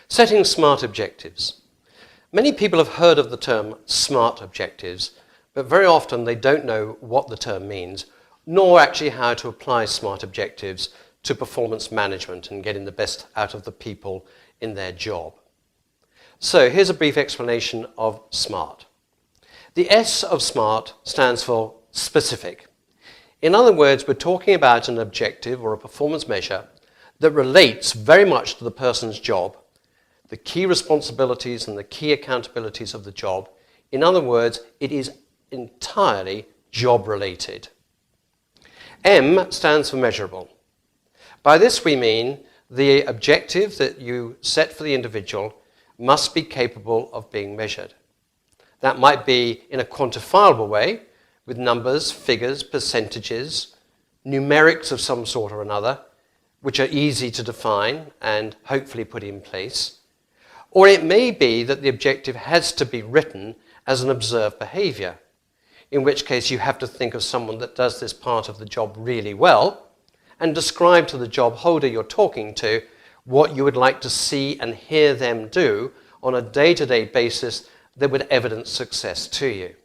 Setting smart objectives. Many people have heard of the term smart objectives, but very often they don't know what the term means, nor actually how to apply smart objectives to performance management and getting the best out of the people in their job. So here's a brief explanation of SMART. The S of SMART stands for specific. In other words, we're talking about an objective or a performance measure that relates very much to the person's job, the key responsibilities and the key accountabilities of the job. In other words, it is entirely job-related. M stands for measurable. By this we mean the objective that you set for the individual must be capable of being measured. That might be in a quantifiable way, with numbers, figures, percentages, numerics of some sort or another, which are easy to define and hopefully put in place. Or it may be that the objective has to be written as an observed behaviour, in which case you have to think of someone that does this part of the job really well and describe to the job holder you're talking to what you would like to see and hear them do on a day-to-day basis that would evidence success to you.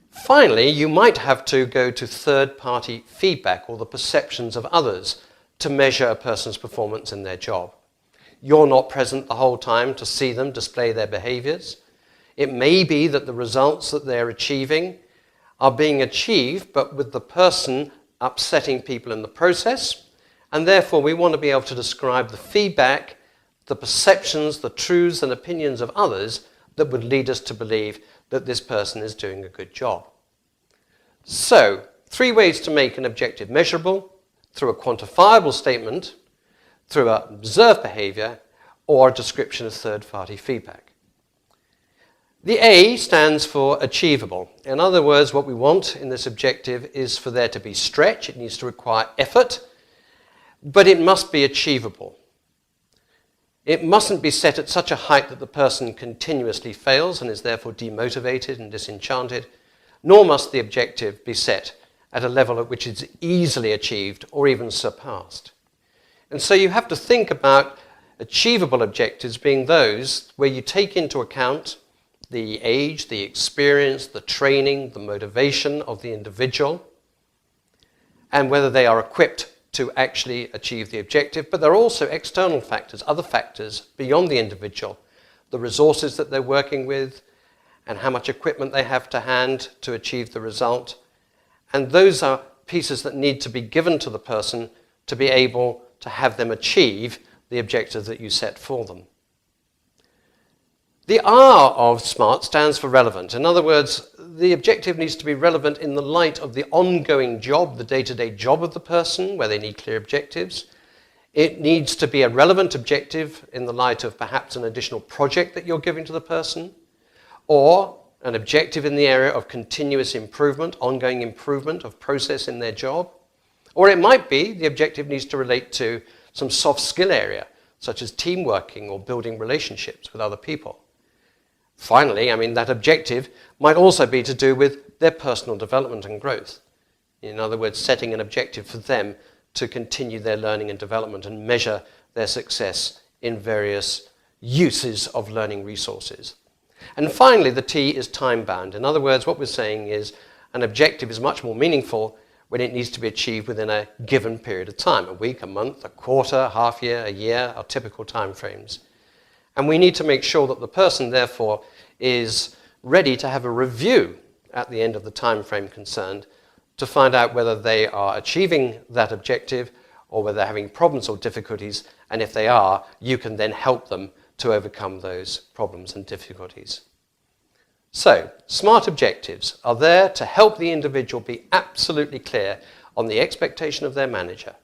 Finally, you might have to go to third-party feedback or the perceptions of others to measure a person's performance in their job. You're not present the whole time to see them display their behaviours. It may be that the results that they're achieving are being achieved, but with the person upsetting people in the process, and therefore we want to be able to describe the feedback, the perceptions, the truths and opinions of others that would lead us to believe that this person is doing a good job. So, 3 ways to make an objective measurable: through a quantifiable statement, through an observed behaviour, or a description of third-party feedback. The A stands for achievable. In other words, what we want in this objective is for there to be stretch. It needs to require effort, but it must be achievable. It mustn't be set at such a height that the person continuously fails and is therefore demotivated and disenchanted, nor must the objective be set at a level at which it's easily achieved or even surpassed. And so you have to think about achievable objectives being those where you take into account the age, the experience, the training, the motivation of the individual, and whether they are equipped to actually achieve the objective. But there are also external factors, other factors beyond the individual, the resources that they're working with, and how much equipment they have to hand to achieve the result. And those are pieces that need to be given to the person to be able to have them achieve the objective that you set for them. The R of SMART stands for relevant. In other words, the objective needs to be relevant in the light of the ongoing job, the day-to-day job of the person, where they need clear objectives. It needs to be a relevant objective in the light of perhaps an additional project that you're giving to the person, or an objective in the area of continuous improvement, ongoing improvement of process in their job. Or it might be the objective needs to relate to some soft skill area, such as team working or building relationships with other people. Finally, that objective might also be to do with their personal development and growth. In other words, setting an objective for them to continue their learning and development and measure their success in various uses of learning resources. And finally, the T is time-bound. In other words, what we're saying is an objective is much more meaningful when it needs to be achieved within a given period of time: a week, a month, a quarter, half year, a year, are typical time frames. And we need to make sure that the person, therefore, is ready to have a review at the end of the time frame concerned to find out whether they are achieving that objective or whether they're having problems or difficulties. And if they are, you can then help them to overcome those problems and difficulties. So, SMART objectives are there to help the individual be absolutely clear on the expectation of their manager.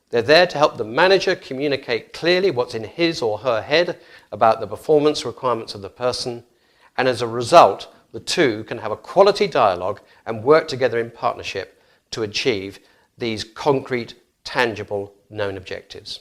They're there to help the manager communicate clearly what's in his or her head about the performance requirements of the person, and as a result, the two can have a quality dialogue and work together in partnership to achieve these concrete, tangible, known objectives.